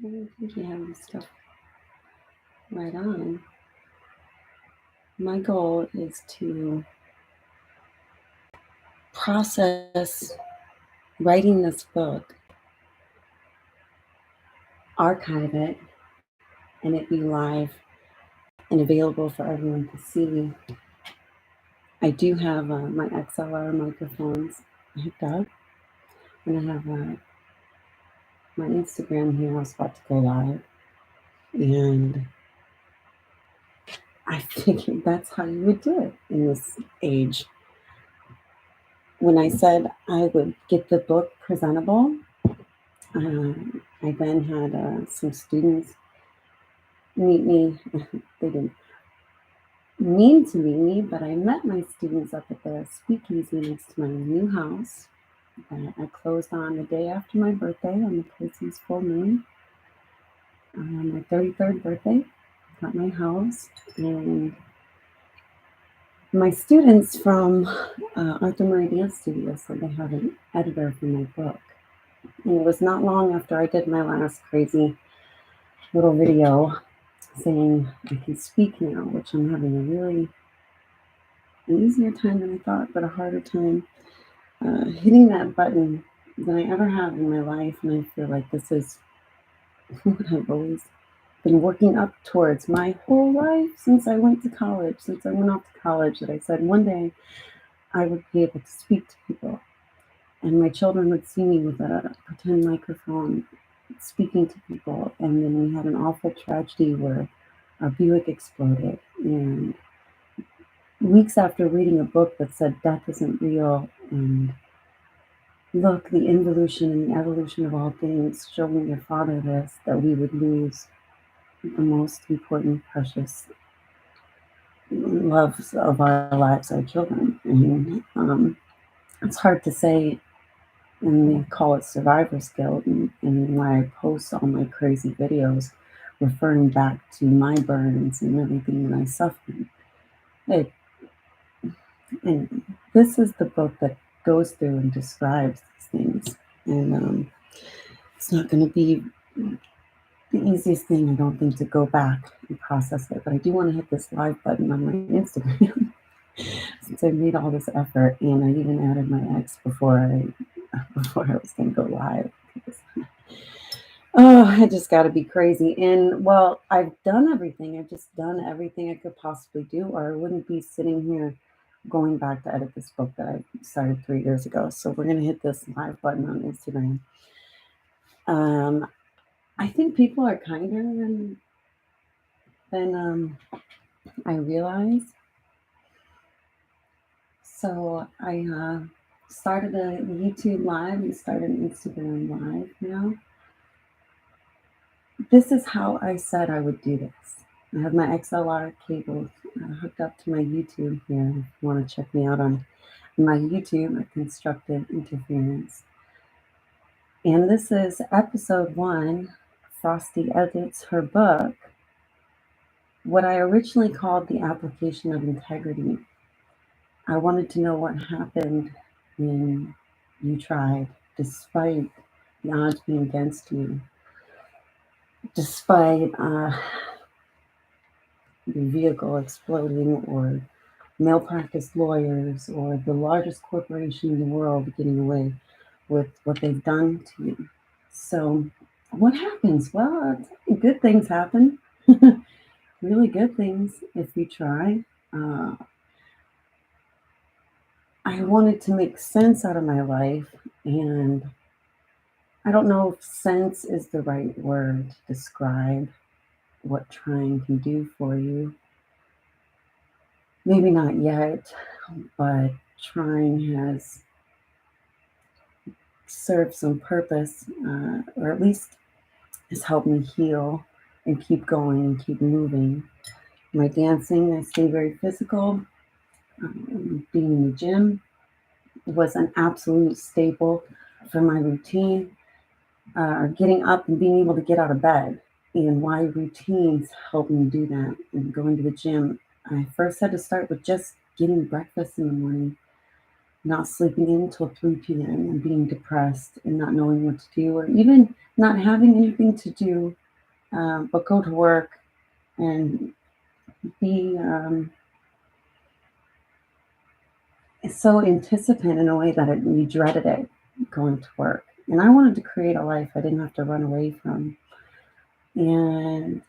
I think you have this stuff right on. My goal is to process writing this book, archive it, and it be live and available for everyone to see. I do have my XLR microphones hooked up, and I have my Instagram here. I was about to go live, and I figured that's how you would do it in this age. When I said I would get the book presentable, I then had some students meet me. They didn't mean to meet me, but I met my students up at the speakeasy next to my new house that I closed on the day after my birthday on the Pisces full moon. My 33rd birthday, got my house, and my students from Arthur Murray Dance Studio said they have an editor for my book. And it was not long after I did my last crazy little video saying I can speak now, which I'm having a really an easier time than I thought, but a harder time hitting that button than I ever have in my life. And I feel like this is what I've always been working up towards my whole life since I went to college, since I went off to college, that I said one day I would be able to speak to people. And my children would see me with a pretend microphone speaking to people. And then we had an awful tragedy where our Buick exploded. And weeks after reading a book that said death isn't real, and look, the involution and the evolution of all things, showing your father this, that we would lose the most important, precious loves of our lives, our children. And it's hard to say, and they call it survivor's guilt, and why I post all my crazy videos referring back to my burns and everything that I suffered. And this is the book that goes through and describes these things. And it's not going to be the easiest thing, I don't think, to go back and process it. But I do want to hit this live button on my Instagram since I made all this effort, and I even added my ex before I was going to go live. Oh, I just got to be crazy. And well, I've done everything. I've just done everything I could possibly do, or I wouldn't be sitting here going back to edit this book that I started 3 years ago. So we're going to hit this live button on Instagram. I think people are kinder than I realize. So I started a YouTube live and started an Instagram live now. This is how I said I would do this. I have my XLR cable hooked up to my YouTube here. If you want to check me out on my YouTube at Constructive Interference. And this is episode 1. Frosty edits her book. What I originally called the application of integrity. I wanted to know what happened when you tried, despite the odds being against you, despite your vehicle exploding, or malpractice lawyers, or the largest corporation in the world getting away with what they've done to you. So what happens? Well, good things happen. Really good things if you try. I wanted to make sense out of my life, and I don't know if sense is the right word to describe what trying can do for you. Maybe not yet, but trying has served some purpose, or at least has helped me heal and keep going and keep moving. My dancing, I stay very physical. Being in the gym was an absolute staple for my routine. Getting up and being able to get out of bed, and why routines help me do that. And going to the gym, I first had to start with just getting breakfast in the morning. not sleeping in until 3 p.m. and being depressed and not knowing what to do, or even not having anything to do but go to work and be so anticipant in a way that you dreaded it, going to work. And I wanted to create a life I didn't have to run away from. And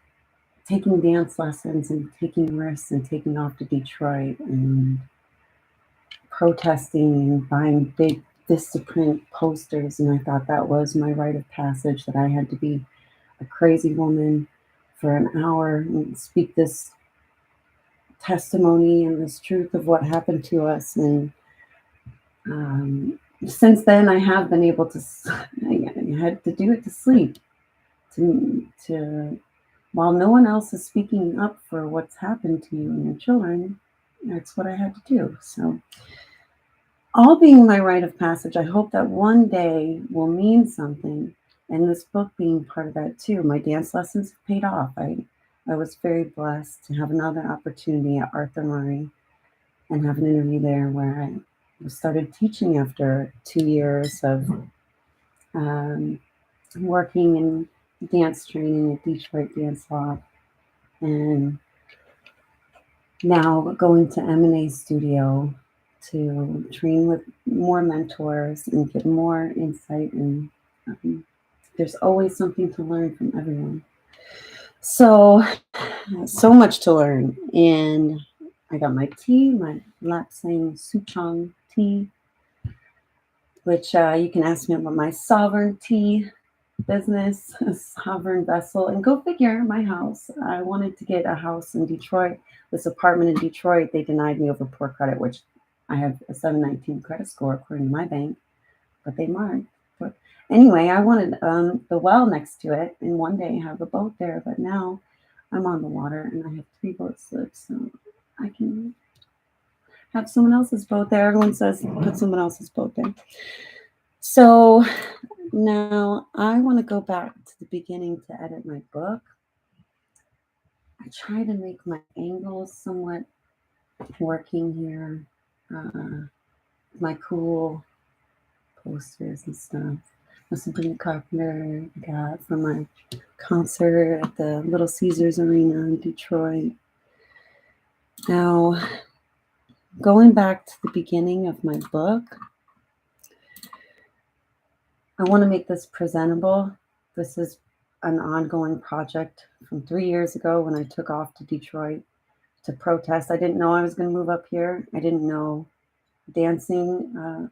taking dance lessons and taking risks and taking off to Detroit and protesting and buying big Vistaprint posters. And I thought that was my rite of passage, that I had to be a crazy woman for an hour and speak this testimony and this truth of what happened to us. And since then, I have been able to, I had to do it to sleep, to while no one else is speaking up for what's happened to you and your children. That's what I had to do. So, all being my rite of passage, I hope that one day will mean something. And this book being part of that too. My dance lessons have paid off. I was very blessed to have another opportunity at Arthur Murray and have an interview there where I started teaching after 2 years of working in dance training at Detroit Dance Law, and now going to M&A Studio to train with more mentors and get more insight. And there's always something to learn from everyone. So much to learn. And I got my tea, my Lapsang Souchong tea, which you can ask me about my sovereignty business, a sovereign vessel. And go figure, my house. I wanted to get a house in Detroit. This apartment in Detroit, they denied me over poor credit, which I have a 719 credit score according to my bank, but they marked. But anyway, I wanted the well next to it, and one day have a boat there. But now I'm on the water, and I have 3 boat slips, so I can have someone else's boat there. Everyone says put someone else's boat there. So now I want to go back to the beginning to edit my book. I try to make my angles somewhat working here. My cool posters and stuff. Sabrina Carpenter got from my concert at the Little Caesars Arena in Detroit. Now, going back to the beginning of my book, I want to make this presentable. This is an ongoing project from 3 years ago when I took off to Detroit to protest. I didn't know I was going to move up here. I didn't know dancing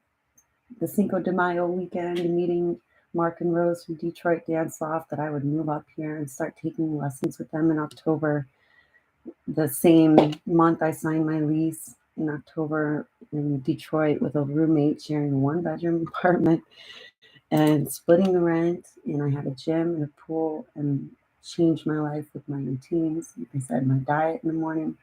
the Cinco de Mayo weekend and meeting Mark and Rose from Detroit Dance Loft that I would move up here and start taking lessons with them in October. The same month I signed my lease in October in Detroit with a roommate sharing a 1-bedroom apartment and splitting the rent. And I had a gym and a pool and changed my life with my routines. Like I said, my diet in the morning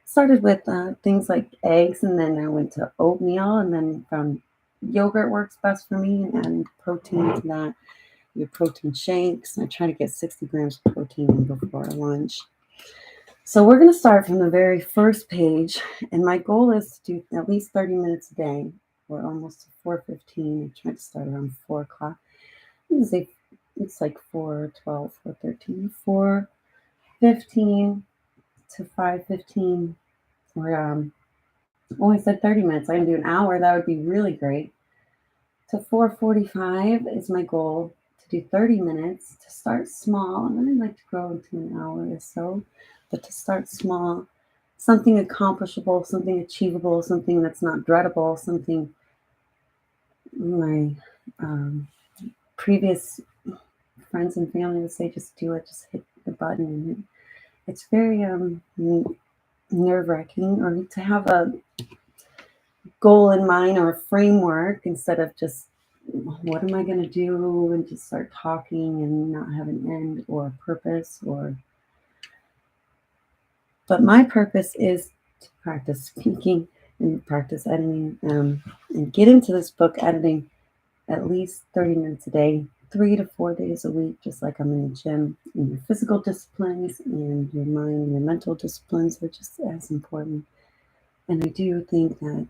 started with things like eggs, and then I went to oatmeal, and then found yogurt works best for me, and adding protein to that, your protein shakes. I try to get 60 grams of protein in before lunch. So we're going to start from the very first page, and my goal is to do at least 30 minutes a day. We're almost to 4:15. I try to start around 4 o'clock. It's like 4:12, 4:13, 4:15 to 5:15. Or I said 30 minutes. I can do an hour. That would be really great. To 4:45 is my goal, to do 30 minutes, to start small. And then I'd like to grow into an hour or so. But to start small, something accomplishable, something achievable, something that's not dreadable, something my previous friends and family would say, just do it, just hit the button. And it's very nerve-wracking, or to have a goal in mind or a framework instead of just what am I going to do and just start talking and not have an end or a purpose. But my purpose is to practice speaking and practice editing and get into this book editing at least 30 minutes a day, 3 to 4 days a week, just like I'm in the gym. And your physical disciplines and your mind and your mental disciplines are just as important. And I do think that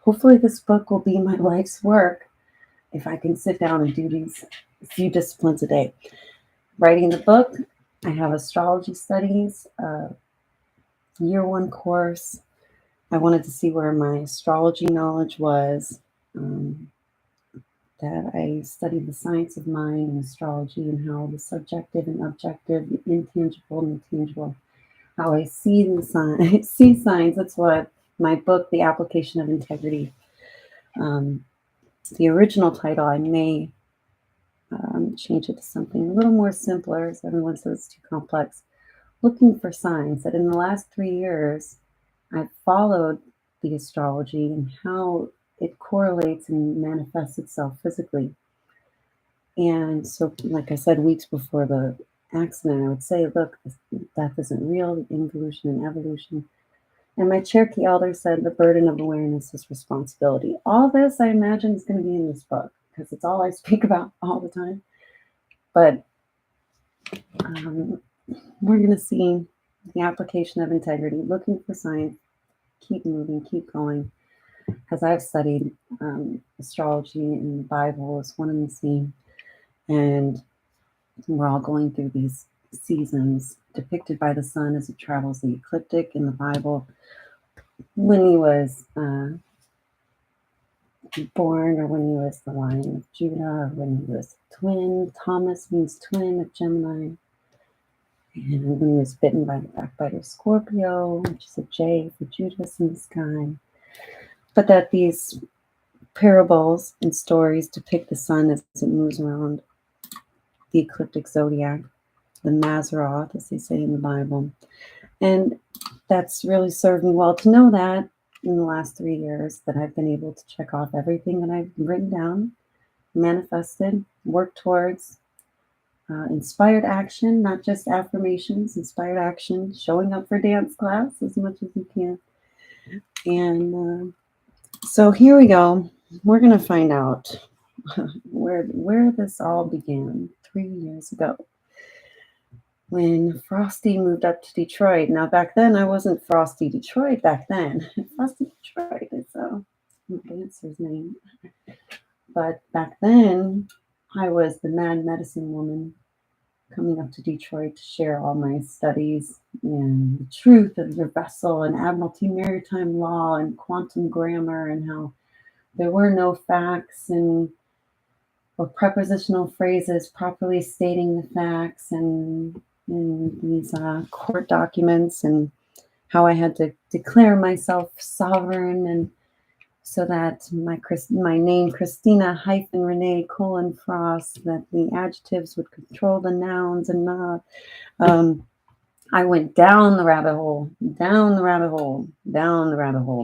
hopefully this book will be my life's work if I can sit down and do these few disciplines a day. Writing the book, I have astrology studies, year one course. I wanted to see where my astrology knowledge was. That I studied the science of mind and astrology and how the subjective and objective, the intangible and the tangible, how I see the signs. See signs. That's what my book, The Application of Integrity. The original title, I may change it to something a little more simpler, as everyone says it's too complex. Looking for signs. That in the last 3 years, I've followed the astrology and how it correlates and manifests itself physically. And so, like I said, weeks before the accident, I would say, look, death isn't real, the involution and evolution. And my Cherokee elder said, the burden of awareness is responsibility. All this, I imagine, is going to be in this book because it's all I speak about all the time. But we're going to see the application of integrity, looking for signs, keep moving, keep going. As I've studied astrology and the Bible is one and the same. And we're all going through these seasons depicted by the sun as it travels the ecliptic in the Bible. When he was born, or when he was the Lion of Judah, or when he was twin. Thomas means twin of Gemini. And when he was bitten by the backbiter Scorpio, which is a J for Judas in the sky. But that these parables and stories depict the sun as it moves around the ecliptic zodiac, the Mazzaroth, as they say in the Bible. And that's really served me well to know that in the last 3 years, that I've been able to check off everything that I've written down, manifested, worked towards, inspired action, not just affirmations, inspired action, showing up for dance class as much as you can. And so here we go. We're going to find out where this all began 3 years ago when Frosty moved up to Detroit. Now, back then, I wasn't Frosty Detroit back then. Frosty Detroit is my dancer's name. But back then, I was the MadMedicineWoman coming up to Detroit to share all my studies and the truth of your vessel and Admiralty Maritime Law and quantum grammar and how there were no facts or prepositional phrases properly stating the facts and in these court documents, and how I had to declare myself sovereign, and so that my name Christina -Renee Frost, that the adjectives would control the nouns, and I went down the rabbit hole.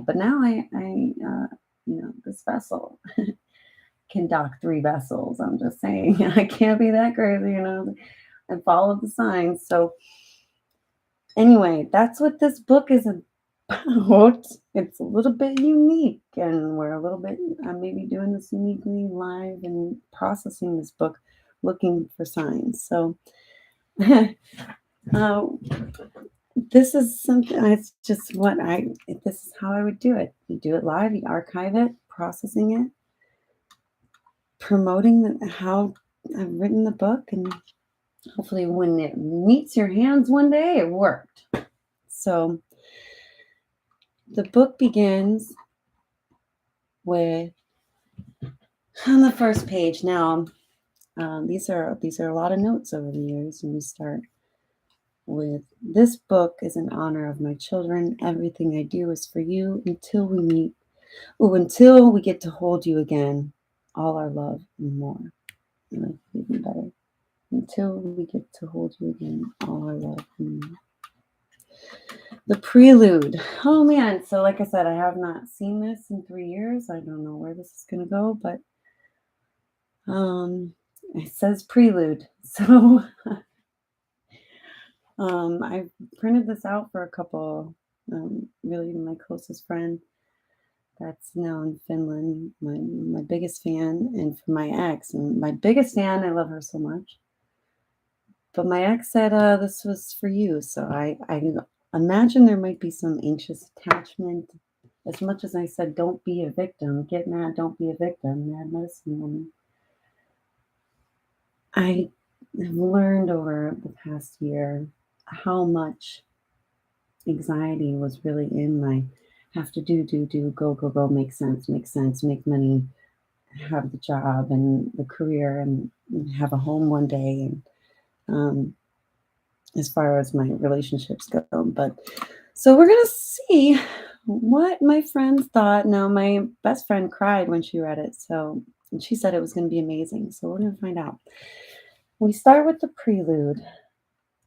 But now I this vessel can dock 3 vessels. I'm just saying, I can't be that crazy, and follow the signs. So anyway, that's what this book is about. It's a little bit unique, and we're a little bit, I'm maybe doing this uniquely live and processing this book, looking for signs. So this is something, it's just this is how I would do it. You do it live, you archive it, processing it, promoting how I've written the book, and hopefully when it meets your hands one day, it worked. So the book begins with, on the first page now, these are a lot of notes over the years, and we start with, this book is in honor of my children. Everything I do is for you until we meet. Until we get to hold you again. All our love and more. Even better. Until we get to hold you again. All our love and more. The prelude. Oh man. So like I said, I have not seen this in 3 years. I don't know where this is going to go, but it says prelude. So I printed this out for a couple, really my closest friend that's now in Finland, my biggest fan, and for my ex. And my biggest fan, I love her so much. But my ex said, this was for you. So I imagine there might be some anxious attachment As much as I said, don't be a victim, get mad, don't be a victim, Mad Medicine Woman, I have learned over the past year how much anxiety was really in my have to do, go, make sense, make money, have the job and the career and have a home one day. And as far as my relationships go, but so we're going to see what my friends thought. Now, my best friend cried when she read it. So, and she said it was going to be amazing. So we're going to find out. We start with the prelude.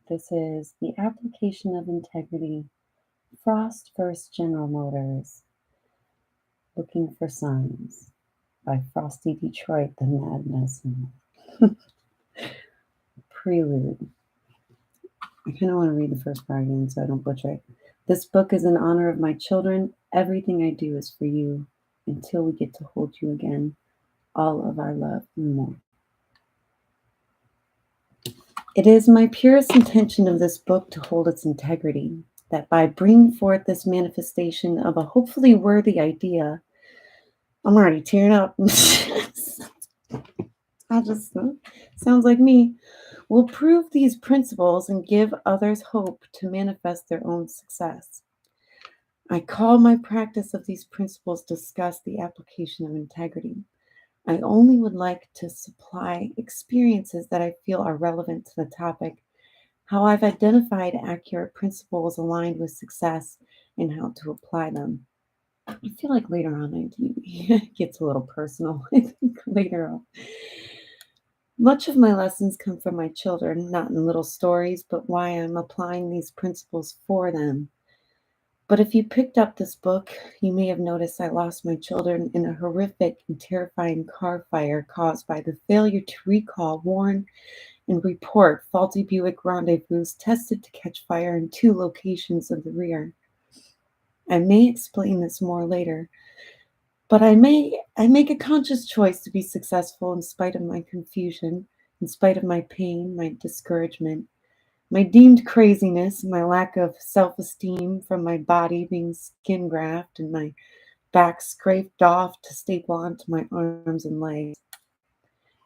This is The Application of Integrity, Frost vs. General Motors, Looking for Signs by Frosty Detroit, the Mad Medicine. Prelude. I kind of want to read the first part again so I don't butcher it. This book is in honor of my children. Everything I do is for you until we get to hold you again. All of our love and more. It is my purest intention of this book to hold its integrity, that by bringing forth this manifestation of a hopefully worthy idea, I'm already tearing up. I just sounds like me. Will prove these principles and give others hope to manifest their own success. I call my practice of these principles discuss the application of integrity. I only would like to supply experiences that I feel are relevant to the topic, how I've identified accurate principles aligned with success, and how to apply them. I feel like later on it gets a little personal, I think, later on. Much of my lessons come from my children, not in little stories, but why I'm applying these principles for them. But if you picked up this book, you may have noticed I lost my children in a horrific and terrifying car fire caused by the failure to recall, warn, and report faulty Buick rendezvous tested to catch fire in 2 locations of the rear. I may explain this more later, but I make a conscious choice to be successful in spite of my confusion, in spite of my pain, my discouragement, my deemed craziness, my lack of self-esteem from my body being skin graft and my back scraped off to staple onto my arms and legs.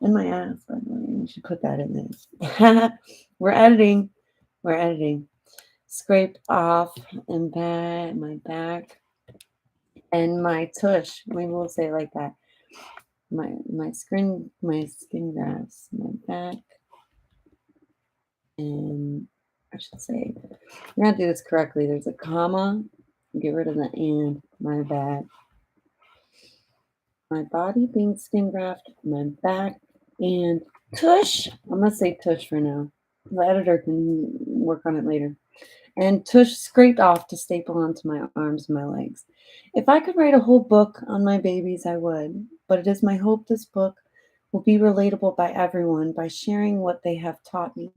And my ass, by the way. We should put that in this. We're editing. We're editing. Scraped off and my back and my tush. Maybe we'll say it like that. My skin grafts, my back, and I should say, I'm gonna do this correctly. There's a comma. Get rid of the and. My back, my body being skin graft, my back, and tush. I'm gonna say tush for now. The editor can work on it later. And tush scraped off to staple onto my arms and my legs. If I could write a whole book on my babies, I would. But it is my hope this book will be relatable by everyone by sharing what they have taught me,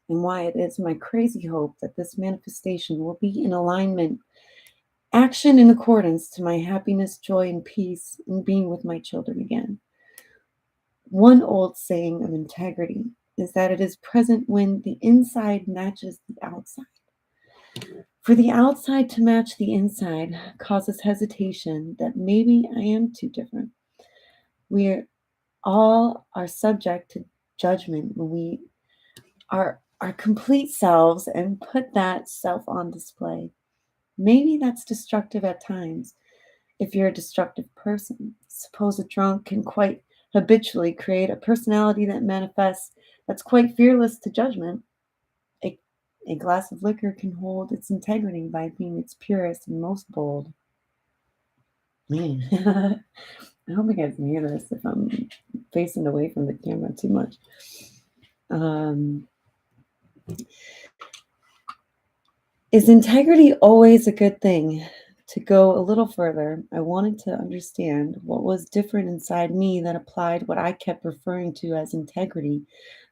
and why it is my crazy hope that this manifestation will be in alignment, action in accordance to my happiness, joy, and peace in being with my children again. One old saying of integrity is that it is present when the inside matches the outside. For the outside to match the inside causes hesitation that maybe I am too different. We all are subject to judgment when we are our complete selves and put that self on display. Maybe that's destructive at times if you're a destructive person. Suppose a drunk can quite habitually create a personality that manifests that's quite fearless to judgment. A glass of liquor can hold its integrity by being its purest and most bold. Man, I hope you guys can hear this if I'm facing away from the camera too much. Is integrity always a good thing? To go a little further, I wanted to understand what was different inside me that applied what I kept referring to as integrity,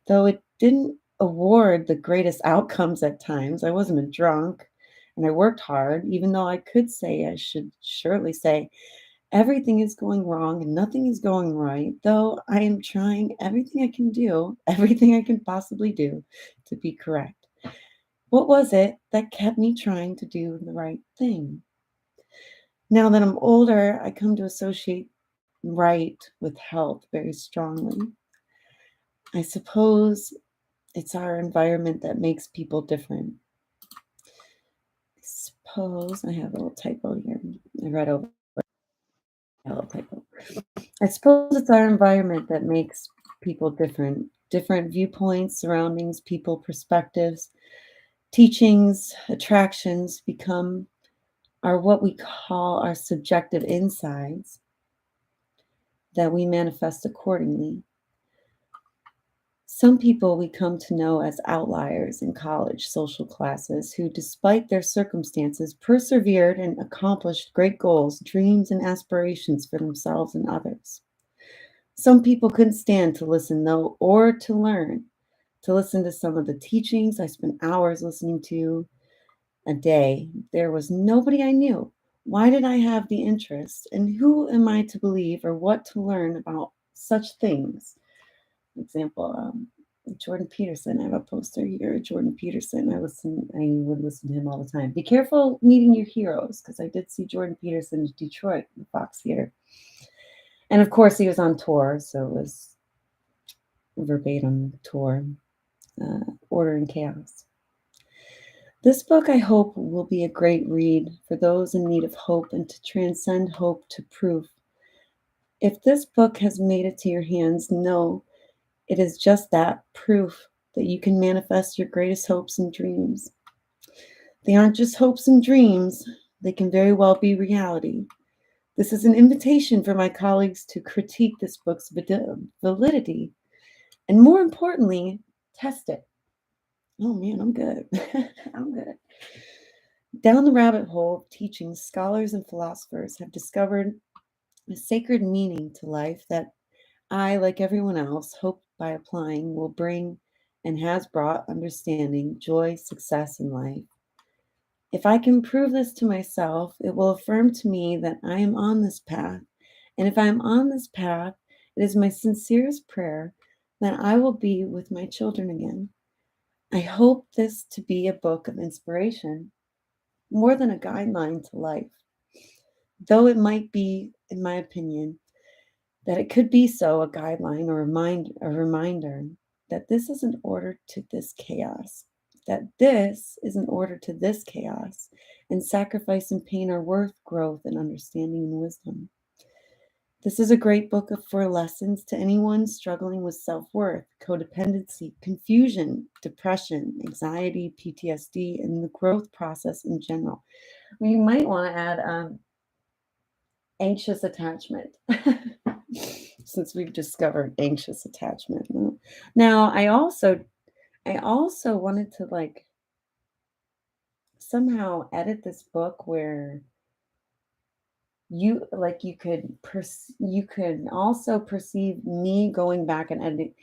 though it didn't award the greatest outcomes at times. I wasn't a drunk and I worked hard, even though I could say, I should surely say, everything is going wrong and nothing is going right, though I am trying everything I can do, everything I can possibly do to be correct. What was it that kept me trying to do the right thing? Now that I'm older, I come to associate right with health very strongly. I suppose it's our environment that makes people different. I suppose I have a little typo here. I read over a little typo. I suppose it's our environment that makes people different. Different viewpoints, surroundings, people, perspectives, teachings, attractions become are what we call our subjective insides that we manifest accordingly. Some people we come to know as outliers in college social classes who, despite their circumstances, persevered and accomplished great goals, dreams, and aspirations for themselves and others. Some people couldn't stand to listen, though, or to learn, to listen to some of the teachings I spent hours listening to a day. There was nobody I knew. Why did I have the interest? And who am I to believe or what to learn about such things? Example, Jordan Peterson. I have a poster here. Jordan Peterson. I would listen to him all the time. Be careful meeting your heroes, because I did see Jordan Peterson in Detroit, the Fox Theater. And of course, he was on tour, so it was verbatim tour, Order and Chaos. This book, I hope, will be a great read for those in need of hope and to transcend hope to proof. If this book has made it to your hands, know it is just that, proof that you can manifest your greatest hopes and dreams. They aren't just hopes and dreams, they can very well be reality. This is an invitation for my colleagues to critique this book's validity and, more importantly, test it. Oh man, I'm good. I'm good. Down the rabbit hole of teaching, scholars and philosophers have discovered a sacred meaning to life that I, like everyone else, hope by applying will bring and has brought understanding, joy, success in life. If I can prove this to myself, it will affirm to me that I am on this path. And if I am on this path, it is my sincerest prayer that I will be with my children again. I hope this to be a book of inspiration, more than a guideline to life. Though it might be, in my opinion, that it could be so a guideline or a reminder that this is an order to this chaos, that this is an order to this chaos, and sacrifice and pain are worth growth and understanding and wisdom. This is a great book for lessons to anyone struggling with self-worth, codependency, confusion, depression, anxiety, PTSD, and the growth process in general. We might want to add anxious attachment, since we've discovered anxious attachment. Now, I also wanted to somehow edit this book where you could also perceive me going back and edit,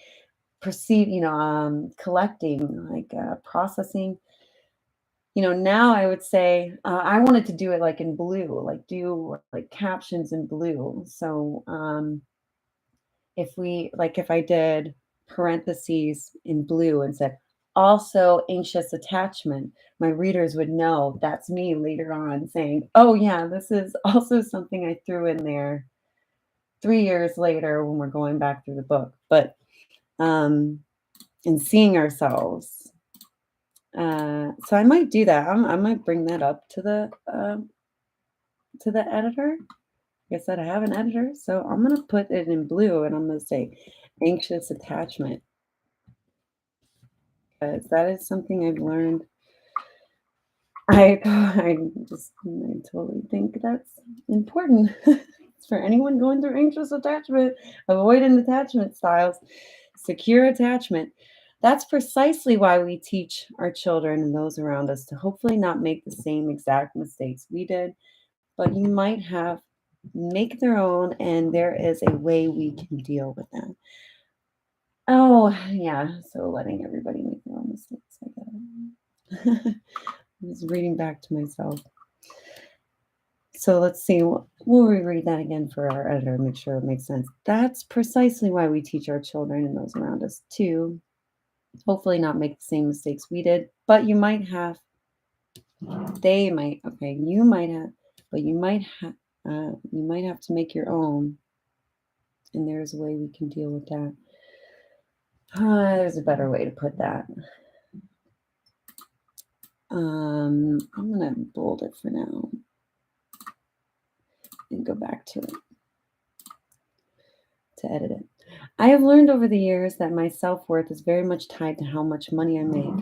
collecting, processing. Now I would say I wanted to do it like in blue, do like captions in blue. So if I did parentheses in blue and said also anxious attachment, my readers would know that's me later on saying, oh yeah, this is also something I threw in there 3 years later when we're going back through the book. But in seeing ourselves, so I might do that. I might bring that up to the editor. Like I said, I have an editor, so I'm going to put it in blue and I'm going to say anxious attachment, because that is something I've learned. I totally think that's important for anyone going through anxious attachment, avoidant attachment styles, secure attachment. That's precisely why we teach our children and those around us to hopefully not make the same exact mistakes we did, but you might make their own, and there is a way we can deal with them. Oh, yeah. So letting everybody make their own mistakes. I get it. I was reading back to myself. So let's see. We'll reread that again for our editor, make sure it makes sense. That's precisely why we teach our children and those around us to hopefully not make the same mistakes we did, but you might have, you might have, but you might have to make your own, and there's a way we can deal with that. There's a better way to put that. I'm gonna bold it for now and go back to it to edit it. I have learned over the years that my self-worth is very much tied to how much money I make,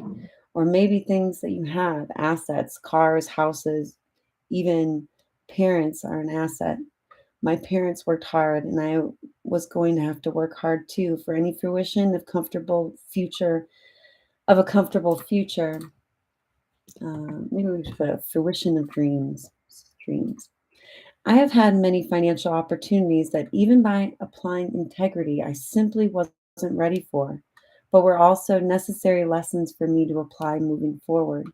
or maybe things that you have, assets, cars, houses, even parents are an asset. My parents worked hard, and I was going to have to work hard too for any fruition of a comfortable future. Maybe we should put a fruition of dreams. Dreams. I have had many financial opportunities that, even by applying integrity, I simply wasn't ready for, but were also necessary lessons for me to apply moving forward.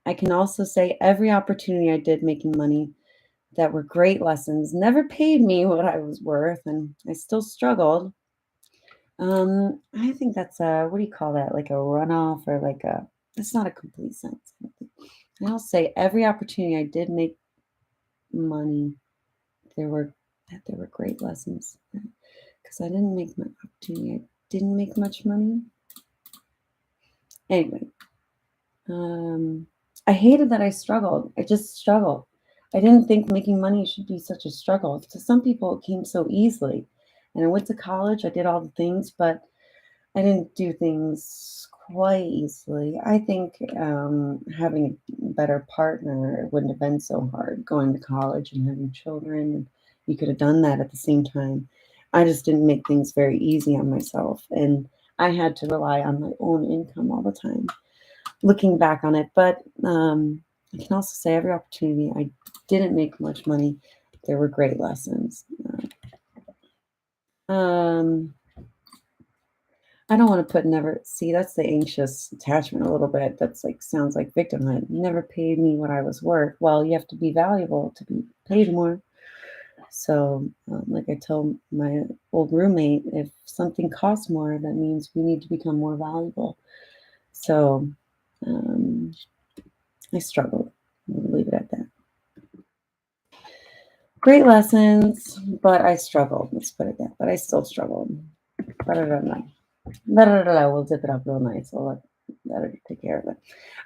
I can also say every opportunity I did making money that were great lessons never paid me what I was worth, and I still struggled. I think that's what do you call that? Like a runoff, or like a, it's not a complete sentence. I'll say every opportunity I did make money, there were great lessons, because I didn't make my opportunity. I didn't make much money. Anyway, I hated that I struggled. I just struggled. I didn't think making money should be such a struggle. To some people, it came so easily. And I went to college. I did all the things, but I didn't do things quite easily. I think having a better partner wouldn't have been so hard. Going to college and having children, you could have done that at the same time. I just didn't make things very easy on myself, and I had to rely on my own income all the time. Looking back on it, but I can also say every opportunity I didn't make much money, there were great lessons. I don't want to put never. See, that's the anxious attachment a little bit. That's like, sounds like victimhood. You never paid me what I was worth. Well, you have to be valuable to be paid more. So, like I told my old roommate, if something costs more, that means we need to become more valuable. So, I struggled. I'll leave it at that. Great lessons, but I struggled. Let's put it that. But I still struggled. We'll zip it up real nice. I'll let her take care of it.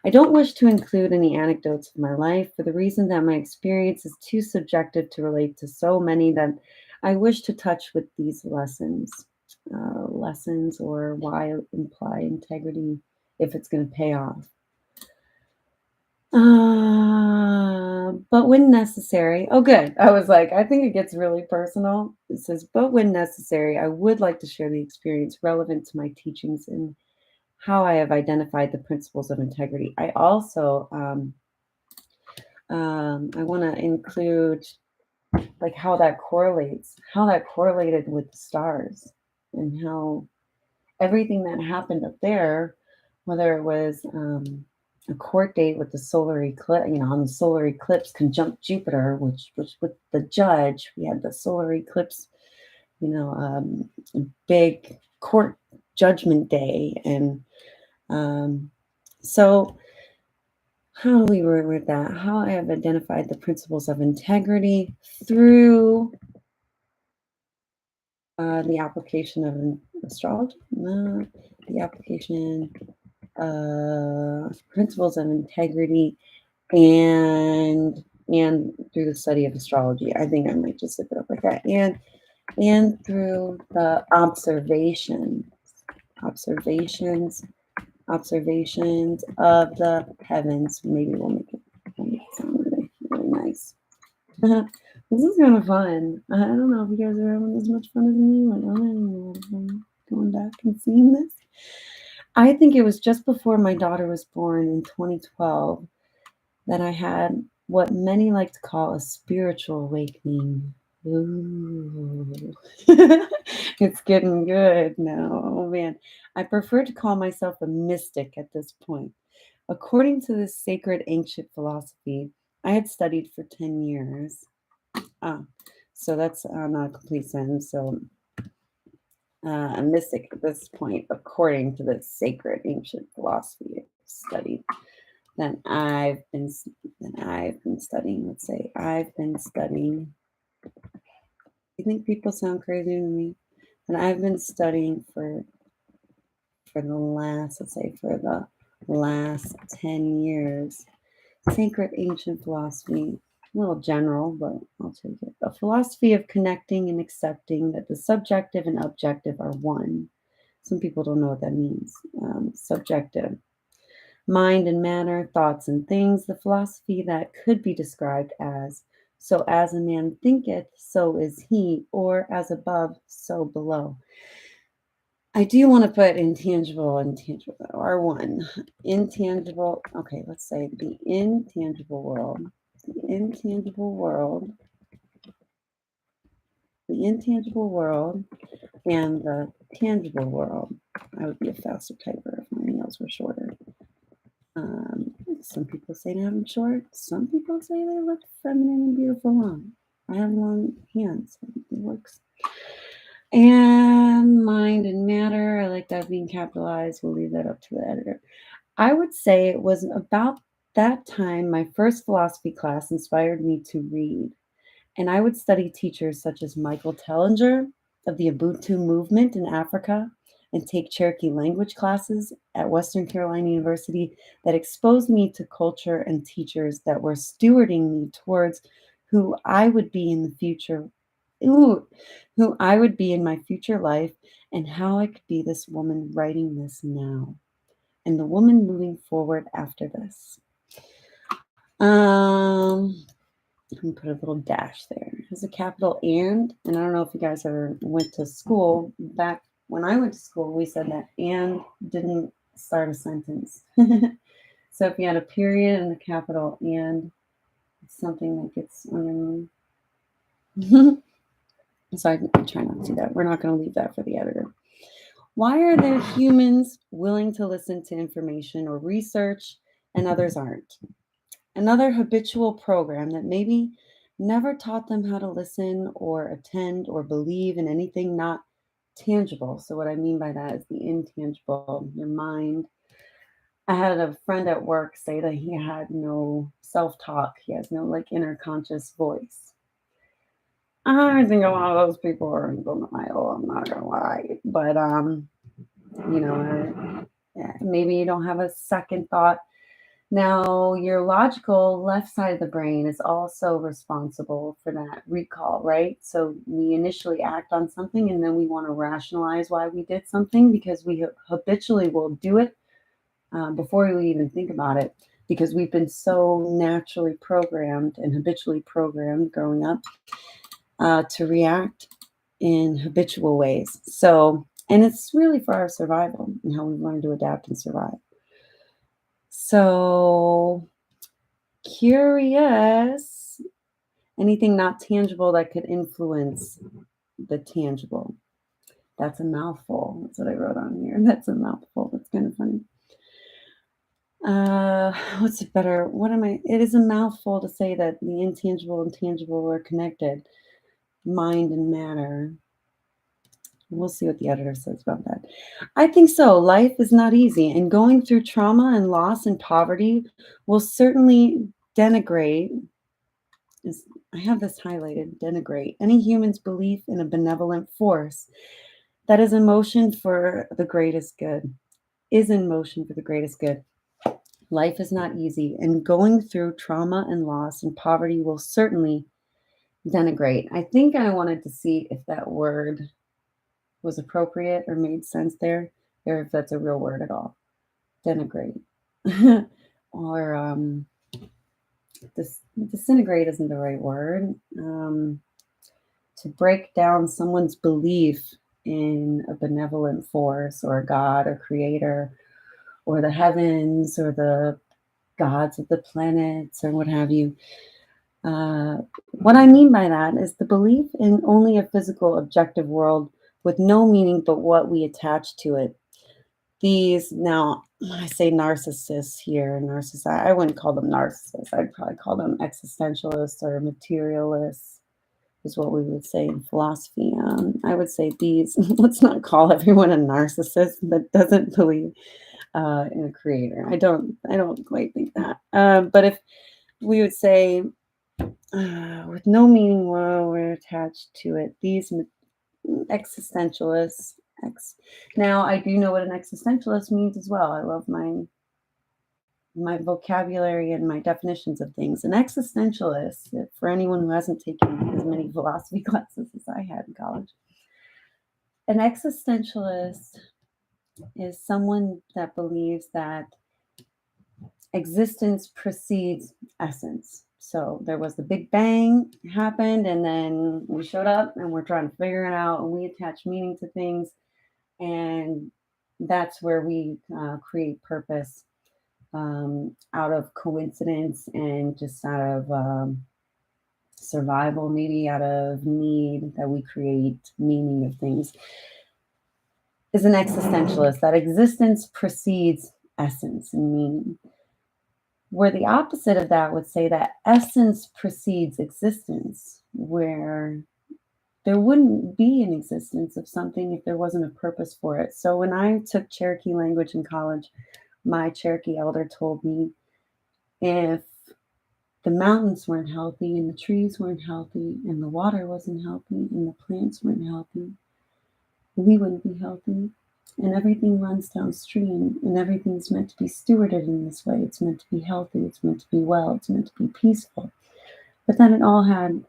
I don't wish to include any anecdotes of my life for the reason that my experience is too subjective to relate to so many that I wish to touch with these lessons. Lessons, or why imply integrity if it's going to pay off. But when necessary, oh, good. I was like, I think it gets really personal. It says, but when necessary, I would like to share the experience relevant to my teachings and how I have identified the principles of integrity. I also, I want to include like how that correlated with the stars, and how everything that happened up there, whether it was, a court date with the solar eclipse, on the solar eclipse conjunct Jupiter, which with the judge, we had the solar eclipse, a big court judgment day. And so how do we work with that? How I have identified the principles of integrity through the application of astrology, the application principles of integrity, and through the study of astrology. I think I might just zip it up like that. And through the observations of the heavens. Maybe we'll make it sound really, really nice. This is kind of fun. I don't know if you guys are having as much fun as me. Like, I'm going back and seeing this. I think it was just before my daughter was born in 2012 that I had what many like to call a spiritual awakening. Ooh. It's getting good now. Oh man. I prefer to call myself a mystic at this point. According to this sacred ancient philosophy, I had studied for 10 years. So that's not a complete sentence. So a mystic at this point, according to the sacred ancient philosophy, studied that I've been studying. Let's say I've been studying. You think people sound crazy to me? And I've been studying for the last, let's say, for the last 10 years. Sacred ancient philosophy, a little general, but I'll take it. A philosophy of connecting and accepting that the subjective and objective are one. Some people don't know what that means. Subjective. Mind and matter, thoughts and things, the philosophy that could be described as so as a man thinketh, so is he, or as above, so below. I do want to put intangible and tangible, or one. Intangible, okay, let's say the intangible world. The intangible world. The intangible world and the tangible world. I would be a faster typer if my nails were shorter. Some people say to have them short. Some people say they look feminine and beautiful long. I have long hands. It works. And mind and matter. I like that being capitalized. We'll leave that up to the editor. I would say it was about that time my first philosophy class inspired me to read. And I would study teachers such as Michael Tellinger of the Ubuntu movement in Africa and take Cherokee language classes at Western Carolina University that exposed me to culture and teachers that were stewarding me towards who I would be in the future, who I would be in my future life, and how I could be this woman writing this now and the woman moving forward after this. I'm gonna put a little dash there. There's a capital and I don't know if you guys ever went to school. Back when I went to school, we said that and didn't start a sentence. So if you had a period and a capital and, it's something that gets on your So I try not to do that. We're not going to leave that for the editor. Why are there humans willing to listen to information or research and others aren't? Another habitual program that maybe never taught them how to listen or attend or believe in anything not tangible. So, what I mean by that is the intangible, your mind. I had a friend at work say that he had no self talk, he has no like inner conscious voice. I think a lot of those people are in denial, I'm not gonna lie. But, maybe you don't have a second thought. Now, your logical left side of the brain is also responsible for that recall, right? So we initially act on something and then we want to rationalize why we did something because we habitually will do it before we even think about it because we've been so naturally programmed and habitually programmed growing up to react in habitual ways. So, and it's really for our survival and how we learn to adapt and survive. So, curious, anything not tangible that could influence the tangible. That's a mouthful. That's what I wrote on here. That's a mouthful. That's kind of funny. What's it better? It is a mouthful to say that the intangible and tangible are connected, mind and matter. We'll see what the editor says about that. I think so. Life is not easy, and going through trauma and loss and poverty will certainly denigrate. I have this highlighted, denigrate any human's belief in a benevolent force that is in motion for the greatest good, Life is not easy, and going through trauma and loss and poverty will certainly denigrate. I think I wanted to see if that word was appropriate or made sense there, or if that's a real word at all. Denigrate. Or disintegrate isn't the right word. To break down someone's belief in a benevolent force or a God or creator or the heavens or the gods of the planets or what have you. What I mean by that is the belief in only a physical objective world with no meaning but what we attach to it. These, now, I say narcissists here, I wouldn't call them narcissists. I'd probably call them existentialists or materialists, is what we would say in philosophy. I would say these, let's not call everyone a narcissist that doesn't believe in a creator. I don't quite think that. But if we would say, with no meaning we're attached to it, these existentialists. Now I do know what an existentialist means as well. I love my vocabulary and my definitions of things. An existentialist, for anyone who hasn't taken as many philosophy classes as I had in college, an existentialist is someone that believes that existence precedes essence. So there was the Big Bang happened, and then we showed up and we're trying to figure it out, and we attach meaning to things, and that's where we create purpose out of coincidence and just out of survival, maybe out of need, that we create meaning of things. Is an existentialist, that existence precedes essence and meaning. Where the opposite of that would say that essence precedes existence, where there wouldn't be an existence of something if there wasn't a purpose for it. So when I took Cherokee language in college, my Cherokee elder told me, if the mountains weren't healthy and the trees weren't healthy and the water wasn't healthy and the plants weren't healthy, we wouldn't be healthy. And everything runs downstream, and everything's meant to be stewarded in this way. It's meant to be healthy, it's meant to be well, it's meant to be peaceful. But then it all had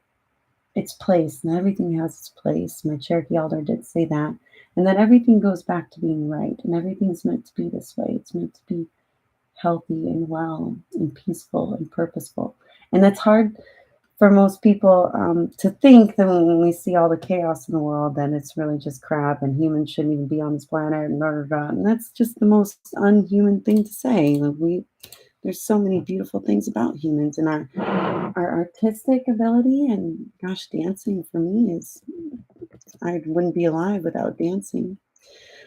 its place, and everything has its place. My Cherokee elder did say that. And that everything goes back to being right, and everything's meant to be this way. It's meant to be healthy and well and peaceful and purposeful. And that's hard for most people to think that when we see all the chaos in the world, then it's really just crap and humans shouldn't even be on this planet and blah, blah, blah. And that's just the most unhuman thing to say. Like there's so many beautiful things about humans, and our artistic ability, and gosh, dancing for me is, I wouldn't be alive without dancing.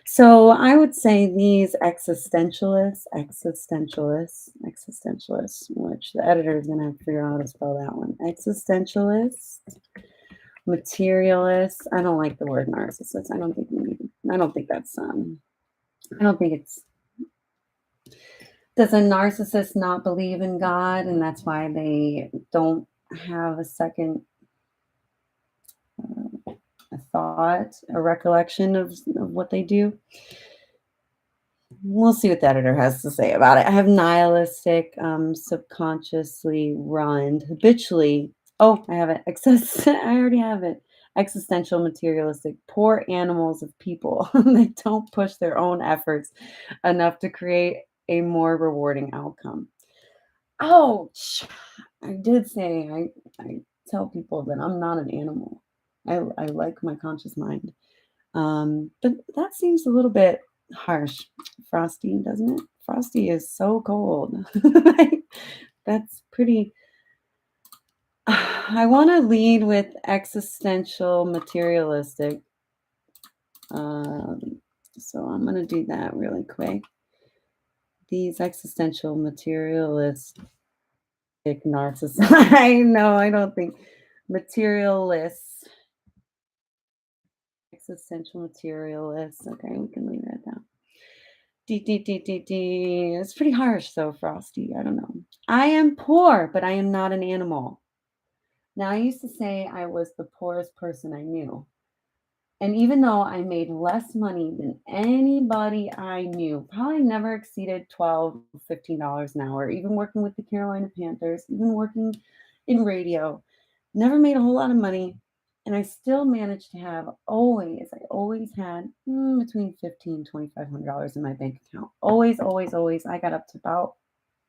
So I would say these existentialists, which the editor is going to have to figure out how to spell that one. Existentialists, materialists. I don't like the word narcissist. I don't think that's, I don't think it's, does a narcissist not believe in God, and that's why they don't have a second a thought, a recollection of what they do? We'll see what the editor has to say about it. I have nihilistic, subconsciously run, habitually. Oh, I have it. I already have it. Existential, materialistic, poor animals of people that don't push their own efforts enough to create a more rewarding outcome. Ouch! I did say I tell people that I'm not an animal. I like my conscious mind. But that seems a little bit harsh, Frosty, doesn't it? Frosty is so cold. That's pretty. I want to lead with existential, materialistic. So I'm going to do that really quick. These existential, materialistic narcissists. I know, I don't think materialists. Existential materialists. Okay, we can leave that down. It's pretty harsh, though, Frosty. I don't know. I am poor, but I am not an animal. Now, I used to say I was the poorest person I knew. And even though I made less money than anybody I knew, probably never exceeded $12, $15 an hour, even working with the Carolina Panthers, even working in radio, never made a whole lot of money. And I still managed to have I always had between $1,500 and $2,500 in my bank account. Always, always, always. I got up to about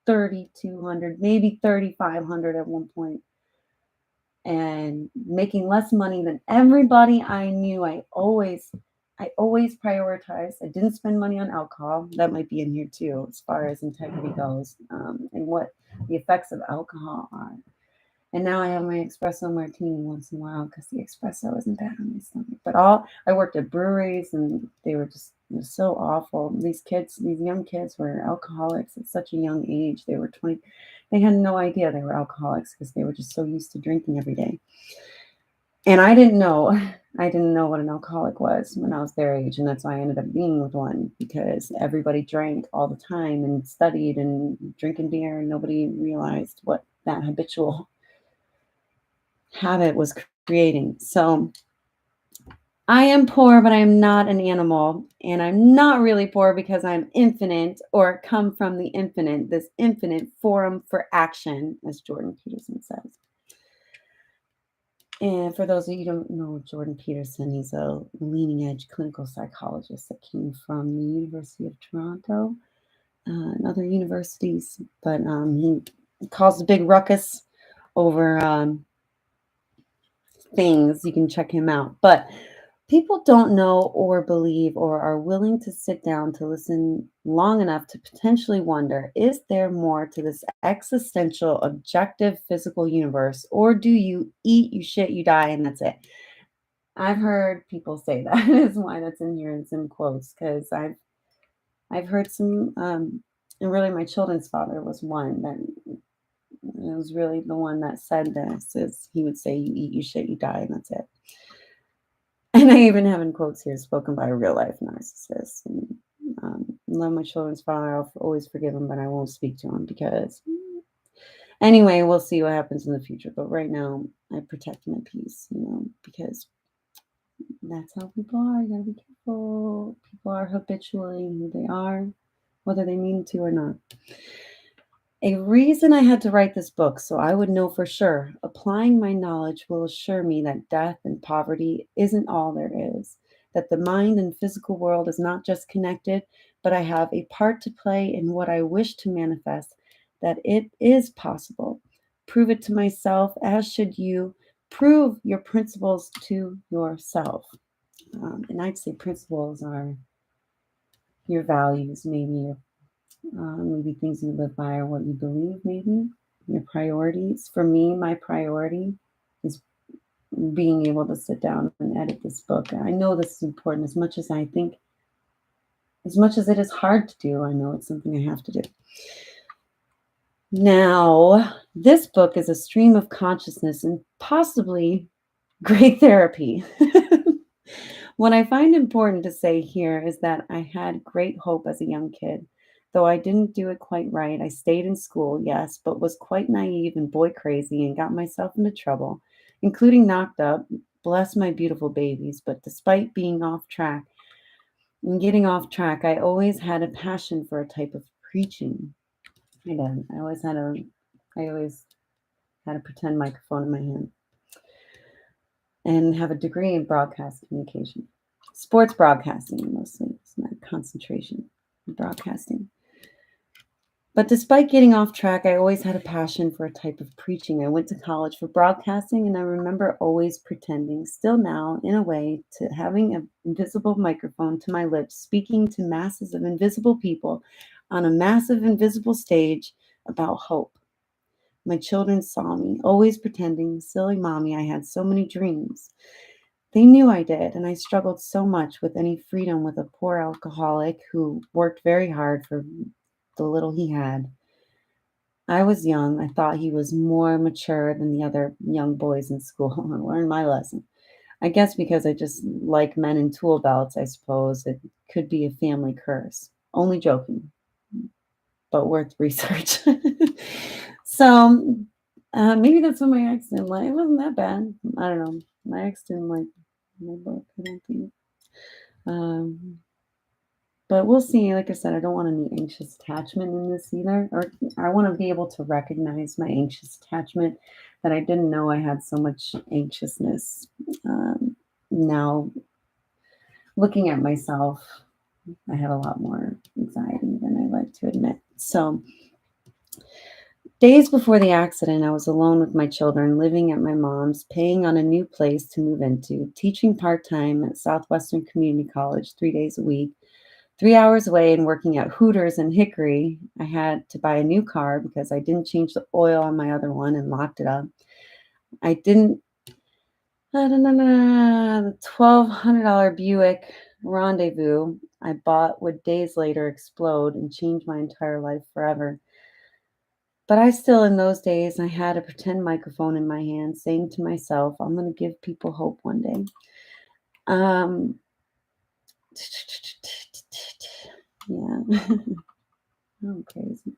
$3,200, maybe $3,500 at one point, and making less money than everybody I knew. I always prioritized. I didn't spend money on alcohol. That might be in here too, as far as integrity goes, and what the effects of alcohol are. And now I have my espresso martini once in a while because the espresso isn't bad on my stomach. But I worked at breweries, and they were just so awful. These young kids were alcoholics at such a young age. They were 20. They had no idea they were alcoholics because they were just so used to drinking every day. And I didn't know I didn't know what an alcoholic was when I was their age, and that's why I ended up being with one, because everybody drank all the time and studied and drinking beer, and nobody realized what that habitual habit was creating. So I am poor, but I am not an animal, and I'm not really poor because I'm infinite or come from the infinite, this infinite forum for action, as Jordan Peterson says. And for those of you who don't know Jordan Peterson, he's a leading edge clinical psychologist that came from the University of Toronto and other universities. But he caused a big ruckus over things. You can check him out. But people don't know or believe or are willing to sit down to listen long enough to potentially wonder, is there more to this existential, objective, physical universe? Or do you eat, you shit, you die, and that's it? I've heard people say that is why that's in here in some quotes, because I've heard some and really my children's father was one that it was really the one that said this, is he would say, you eat, you shit, you die, and that's it. And I even have in quotes here spoken by a real life narcissist. And love my children's father. I'll always forgive him, but I won't speak to him because anyway, we'll see what happens in the future. But right now, I protect my peace, because that's how people are. You gotta be careful. People are habitually who they are, whether they mean to or not. A reason I had to write this book, so I would know for sure. Applying my knowledge will assure me that death and poverty isn't all there is, that the mind and physical world is not just connected, but I have a part to play in what I wish to manifest, that it is possible. Prove it to myself, as should you. Prove your principles to yourself. And I'd say principles are your values, maybe things you live by or what you believe, maybe your priorities. For me, my priority is being able to sit down and edit this book. I know this is important as much as it is hard to do. I know it's something I have to do. Now, this book is a stream of consciousness and possibly great therapy. What I find important to say here is that I had great hope as a young kid. Though I didn't do it quite right, I stayed in school, yes, but was quite naive and boy crazy and got myself into trouble, including knocked up. Bless my beautiful babies. But despite being off track and getting off track, I always had a passion for a type of preaching. I did. I always had a pretend microphone in my hand and have a degree in broadcast communication. Sports broadcasting, mostly. It's my concentration in broadcasting. But despite getting off track, I always had a passion for a type of preaching. I went to college for broadcasting, and I remember always pretending, still now, in a way, to having an invisible microphone to my lips, speaking to masses of invisible people on a massive invisible stage about hope. My children saw me, always pretending, silly mommy, I had so many dreams. They knew I did, and I struggled so much with any freedom with a poor alcoholic who worked very hard for the little he had. I was young. I thought he was more mature than the other young boys in school. I learned my lesson. I guess because I just like men in tool belts, I suppose. It could be a family curse. Only joking, but worth research. So maybe that's what my ex didn't like. It wasn't that bad. I don't know. My ex didn't like my book, I don't think. But we'll see. Like I said, I don't want any anxious attachment in this either. Or I want to be able to recognize my anxious attachment, that I didn't know I had so much anxiousness. Now, looking at myself, I have a lot more anxiety than I like to admit. So, days before the accident, I was alone with my children, living at my mom's, paying on a new place to move into, teaching part-time at Southwestern Community College 3 days a week. 3 hours away and working at Hooters in Hickory. I had to buy a new car because I didn't change the oil on my other one and locked it up. The $1,200 Buick Rendezvous I bought would days later explode and change my entire life forever. But in those days, I had a pretend microphone in my hand saying to myself, I'm going to give people hope one day. Um, yeah. I'm crazy.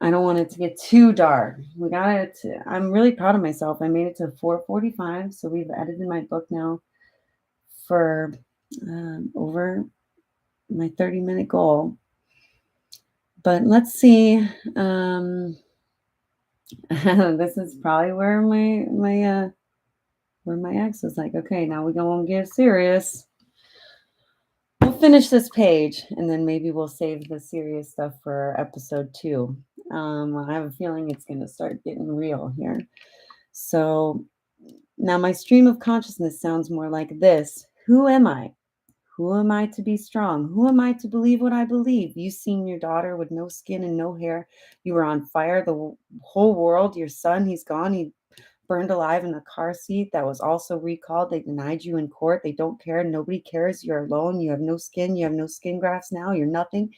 I don't want it to get too dark. We got it. I'm really proud of myself. I made it to 4:45, so we've edited my book now for over my 30-minute goal. But let's see. This is probably where my ex was like, okay, now we're gonna get serious. We'll finish this page and then maybe we'll save the serious stuff for episode 2. I have a feeling it's gonna start getting real here. So now my stream of consciousness sounds more like this. Who am I? Who am I to be strong? Who am I to believe what I believe? You seen your daughter with no skin and no hair. You were on fire. The whole world, your son, he's gone. He burned alive in a car seat that was also recalled. They denied you in court. They don't care. Nobody cares. You're alone. You have no skin. You have no skin grafts now. You're nothing.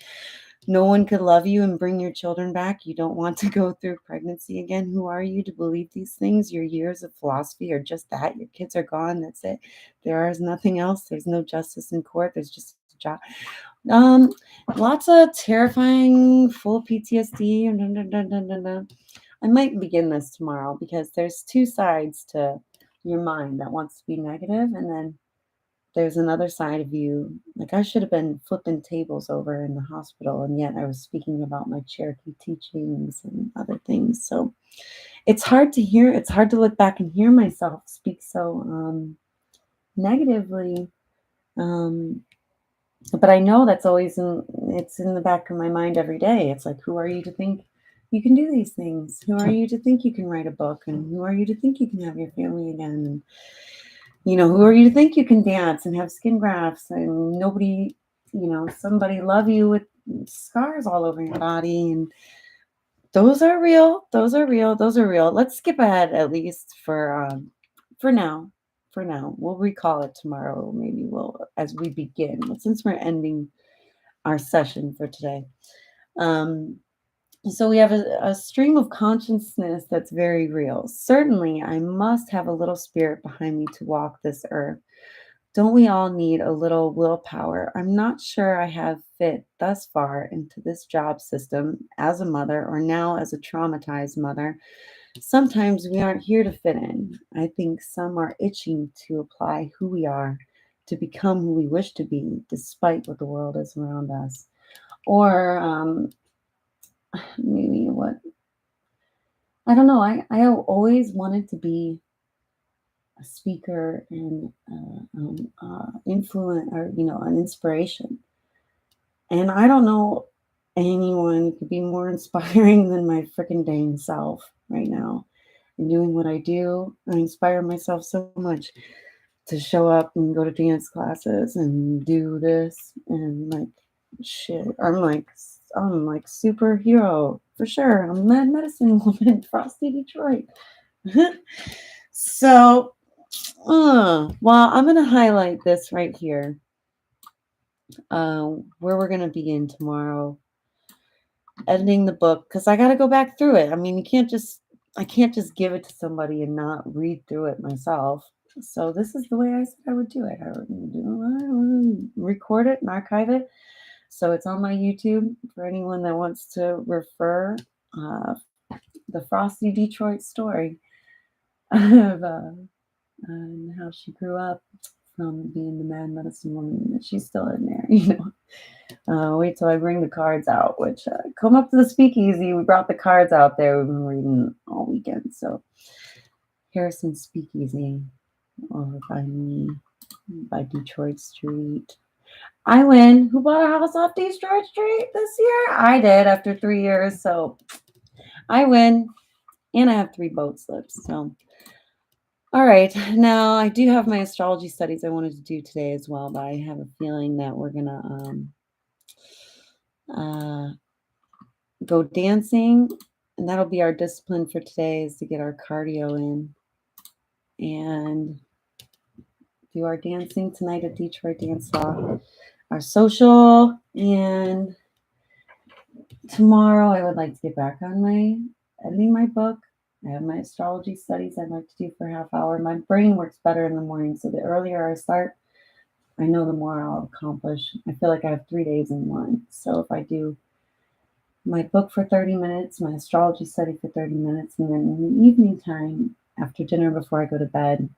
No one could love you and bring your children back. You don't want to go through pregnancy again. Who are you to believe these things? Your years of philosophy are just that. Your kids are gone. That's it. There is nothing else. There's no justice in court. There's just a job. Lots of terrifying, full PTSD. I might begin this tomorrow because there's 2 sides to your mind that wants to be negative, and then there's another side of you. Like I should have been flipping tables over in the hospital, and yet I was speaking about my Cherokee teachings and other things. So it's hard to hear. It's hard to look back and hear myself speak so negatively. But I know that's always it's in the back of my mind every day. It's like, who are you to think you can do these things? Who are you to think you can write a book? And who are you to think you can have your family again? And who are you to think you can dance and have skin grafts and nobody, somebody love you with scars all over your body? And those are real. Those are real. Those are real. Let's skip ahead at least for now. For now, we'll recall it tomorrow. Maybe as we begin. But since we're ending our session for today, so we have a stream of consciousness that's very real. Certainly, I must have a little spirit behind me to walk this earth. Don't we all need a little willpower? I'm not sure I have fit thus far into this job system as a mother or now as a traumatized mother. Sometimes we aren't here to fit in. I think some are itching to apply who we are, to become who we wish to be, despite what the world is around us. Or maybe I don't know. I always wanted to be a speaker and influence, or an inspiration. And I don't know anyone who could be more inspiring than my freaking dang self right now. And doing what I do, I inspire myself so much to show up and go to dance classes and do this and like shit. I'm like superhero for sure. I'm MadMedicineWoman, Frosty, Detroit. So, well, I'm gonna highlight this right here. Where we're gonna begin tomorrow, editing the book, because I got to go back through it. I mean, I can't just give it to somebody and not read through it myself. So this is the way I said I would do it. I would record it and archive it. So it's on my YouTube for anyone that wants to refer the Frosty Detroit story of and how she grew up from being the Mad Medicine Woman. She's still in there, wait till I bring the cards out, which come up to the speakeasy. We brought the cards out there. We've been reading all weekend. So Harrison Speakeasy over by me, by Detroit Street. I win. Who bought a house off Detroit Street this year? I did after 3 years. So I win. And I have 3 boat slips. So all right. Now I do have my astrology studies I wanted to do today as well, but I have a feeling that we're gonna go dancing, and that'll be our discipline for today, is to get our cardio in and do our dancing tonight at Detroit Dance Law, our social, and tomorrow I would like to get back on editing my book I have my astrology studies I'd like to do for a half hour. My brain works better in the morning, so the earlier I start, I know the more I'll accomplish. I feel like I have 3 days in one. So if I do my book for 30 minutes, my astrology study for 30 minutes, and then in the evening time, after dinner, before I go to bed,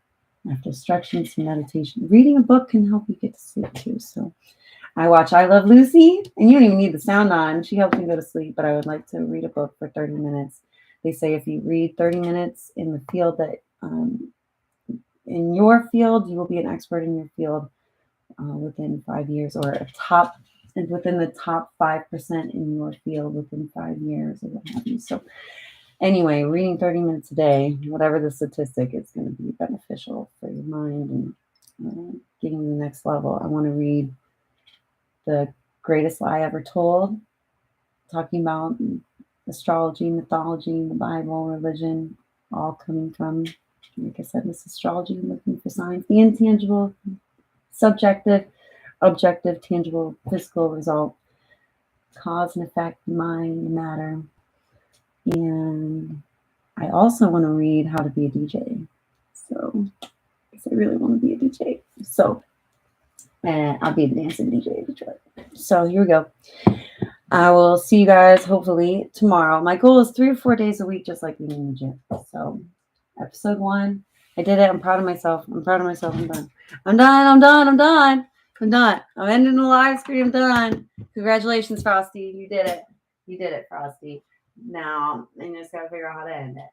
after stretching, some meditation, reading a book can help you get to sleep too. So I watch I Love Lucy, and you don't even need the sound on. She helps me go to sleep, but I would like to read a book for 30 minutes. They say if you read 30 minutes in the field that, in your field, you will be an expert in your field within 5 years, or within the top 5% in your field within 5 years, or what have you. So anyway, reading 30 minutes a day, whatever the statistic, is going to be beneficial for your mind and getting to the next level. I want to read The Greatest Lie Ever Told, talking about astrology, mythology, the Bible, religion, all coming from, like I said, this astrology, looking for signs, the intangible, subjective, objective, tangible, physical result, cause and effect, mind, matter. And I also want to read How to Be a DJ. So, because I really want to be a DJ. So, and I'll be a dancing DJ in Detroit. So here we go. I will see you guys hopefully tomorrow. My goal is 3 or 4 days a week, just like being in the gym. So, episode 1, I did it. I'm proud of myself. I'm proud of myself. I'm done. I'm done. I'm done. I'm done. I'm done. I'm ending the live stream. I'm done. Congratulations, Frosty. You did it. You did it, Frosty. Now, I just got to figure out how to end it.